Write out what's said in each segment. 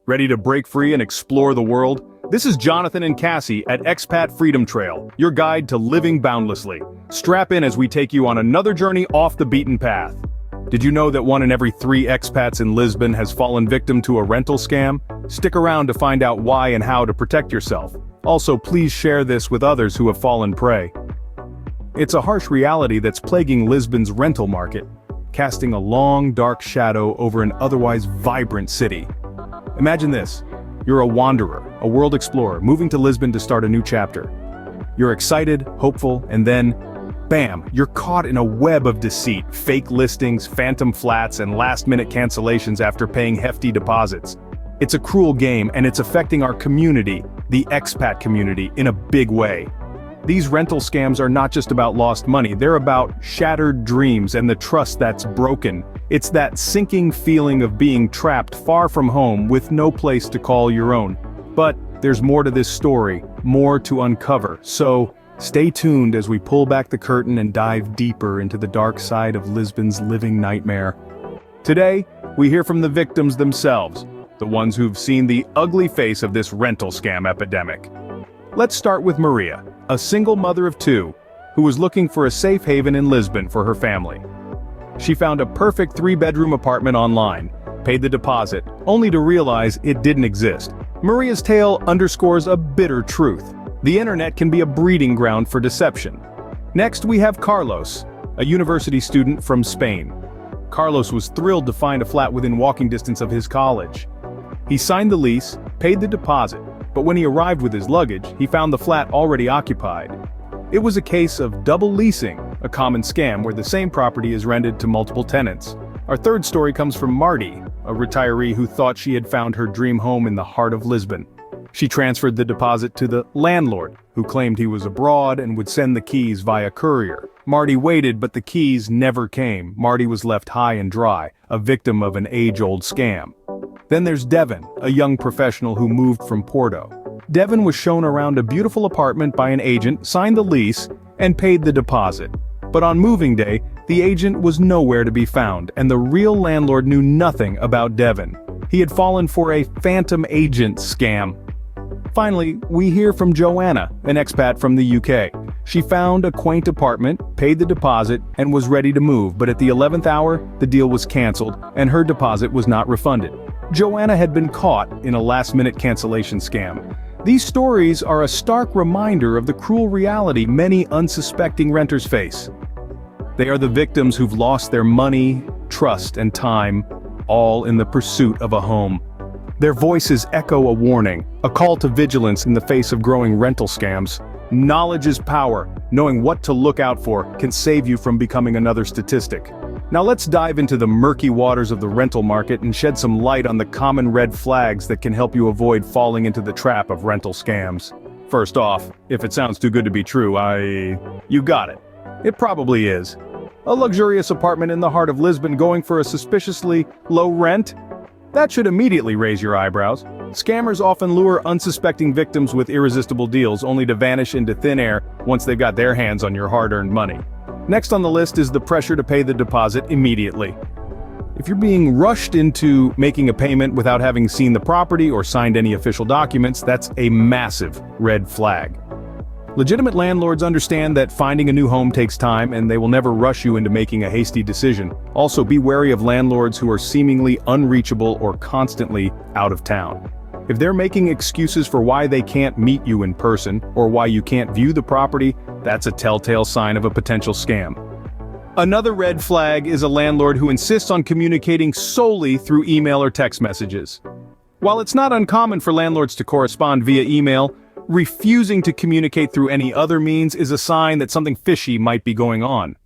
Ready to break free and explore the world? This is Jonathan and Cassie at Expat Freedom Trail, your guide to living boundlessly. Strap in as we take you on another journey off the beaten path. Did you know that 1 in every 3 expats in Lisbon has fallen victim to a rental scam? Stick around to find out why and how to protect yourself. Also, please share this with others who have fallen prey. It's a harsh reality that's plaguing Lisbon's rental market, casting a long, dark shadow over an otherwise vibrant city. Imagine this. You're a wanderer, a world explorer, moving to Lisbon to start a new chapter. You're excited, hopeful, and then, bam, you're caught in a web of deceit, fake listings, phantom flats, and last-minute cancellations after paying hefty deposits. It's a cruel game, and it's affecting our community, the expat community, in a big way. These rental scams are not just about lost money, they're about shattered dreams and the trust that's broken. It's that sinking feeling of being trapped far from home with no place to call your own. But there's more to this story, more to uncover, so stay tuned as we pull back the curtain and dive deeper into the dark side of Lisbon's living nightmare. Today, we hear from the victims themselves, the ones who've seen the ugly face of this rental scam epidemic. Let's start with Maria, a single mother of 2, who was looking for a safe haven in Lisbon for her family. She found a perfect 3-bedroom apartment online, paid the deposit, only to realize it didn't exist. Maria's tale underscores a bitter truth. The internet can be a breeding ground for deception. Next, we have Carlos, a university student from Spain. Carlos was thrilled to find a flat within walking distance of his college. He signed the lease, paid the deposit, but when he arrived with his luggage, he found the flat already occupied. It was a case of double leasing, a common scam where the same property is rented to multiple tenants. Our third story comes from Marty, a retiree who thought she had found her dream home in the heart of Lisbon. She transferred the deposit to the landlord, who claimed he was abroad and would send the keys via courier. Marty waited, but the keys never came. Marty was left high and dry, a victim of an age-old scam. Then there's Devin, a young professional who moved from Porto. Devin was shown around a beautiful apartment by an agent, signed the lease, and paid the deposit. But on moving day, the agent was nowhere to be found, and the real landlord knew nothing about Devin. He had fallen for a phantom agent scam. Finally, we hear from Joanna, an expat from the UK. She found a quaint apartment, paid the deposit, and was ready to move, but at the 11th hour, the deal was cancelled, and her deposit was not refunded. Joanna had been caught in a last-minute cancellation scam. These stories are a stark reminder of the cruel reality many unsuspecting renters face. They are the victims who've lost their money, trust, and time, all in the pursuit of a home. Their voices echo a warning, a call to vigilance in the face of growing rental scams. Knowledge is power. Knowing what to look out for can save you from becoming another statistic. Now let's dive into the murky waters of the rental market and shed some light on the common red flags that can help you avoid falling into the trap of rental scams. First off, if it sounds too good to be true, you got it. It probably is. A luxurious apartment in the heart of Lisbon going for a suspiciously low rent? That should immediately raise your eyebrows. Scammers often lure unsuspecting victims with irresistible deals only to vanish into thin air once they've got their hands on your hard-earned money. Next on the list is the pressure to pay the deposit immediately. If you're being rushed into making a payment without having seen the property or signed any official documents, that's a massive red flag. Legitimate landlords understand that finding a new home takes time and they will never rush you into making a hasty decision. Also, be wary of landlords who are seemingly unreachable or constantly out of town. If they're making excuses for why they can't meet you in person or why you can't view the property, that's a telltale sign of a potential scam. Another red flag is a landlord who insists on communicating solely through email or text messages. While it's not uncommon for landlords to correspond via email, refusing to communicate through any other means is a sign that something fishy might be going on.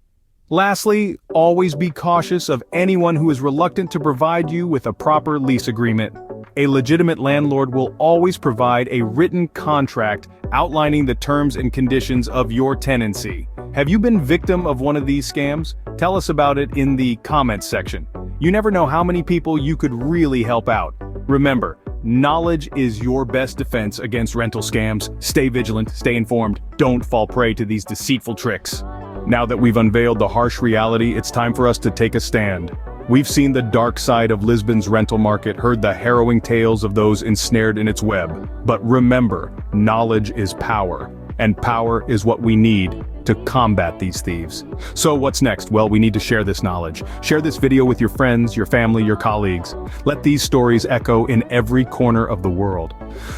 Lastly, always be cautious of anyone who is reluctant to provide you with a proper lease agreement. A legitimate landlord will always provide a written contract outlining the terms and conditions of your tenancy. Have you been victim of one of these scams? Tell us about it in the comments section. You never know how many people you could really help out. Remember, knowledge is your best defense against rental scams. Stay vigilant, stay informed, don't fall prey to these deceitful tricks. Now that we've unveiled the harsh reality, it's time for us to take a stand. We've seen the dark side of Lisbon's rental market, heard the harrowing tales of those ensnared in its web. But remember, knowledge is power, and power is what we need to combat these thieves. So what's next? Well, we need to share this knowledge. Share this video with your friends, your family, your colleagues. Let these stories echo in every corner of the world.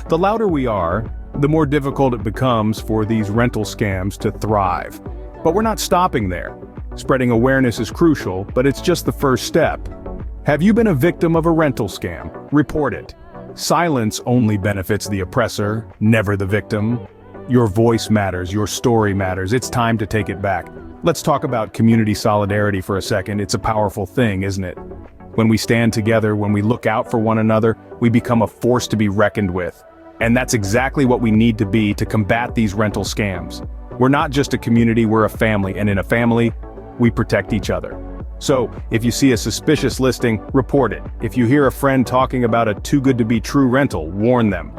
The louder we are, the more difficult it becomes for these rental scams to thrive. But we're not stopping there. Spreading awareness is crucial, but it's just the first step. Have you been a victim of a rental scam? Report it. Silence only benefits the oppressor, never the victim. Your voice matters, your story matters. It's time to take it back. Let's talk about community solidarity for a second. It's a powerful thing, isn't it? When we stand together, when we look out for one another, we become a force to be reckoned with. And that's exactly what we need to be to combat these rental scams. We're not just a community, we're a family, and in a family, we protect each other. So, if you see a suspicious listing, report it. If you hear a friend talking about a too-good-to-be-true rental, warn them.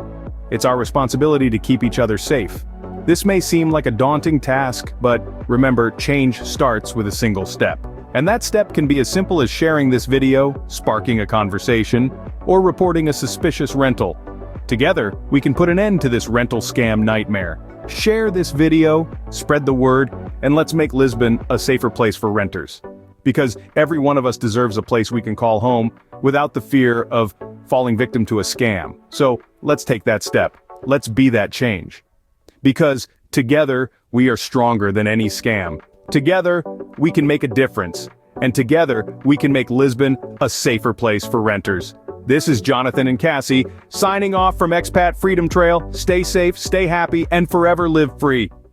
It's our responsibility to keep each other safe. This may seem like a daunting task, but remember, change starts with a single step. And that step can be as simple as sharing this video, sparking a conversation, or reporting a suspicious rental. Together, we can put an end to this rental scam nightmare. Share this video, spread the word, and let's make Lisbon a safer place for renters. Because every one of us deserves a place we can call home without the fear of falling victim to a scam. So let's take that step. Let's be that change. Because together, we are stronger than any scam. Together, we can make a difference. And together, we can make Lisbon a safer place for renters. This is Jonathan and Cassie, signing off from Expat Freedom Trail. Stay safe, stay happy, and forever live free.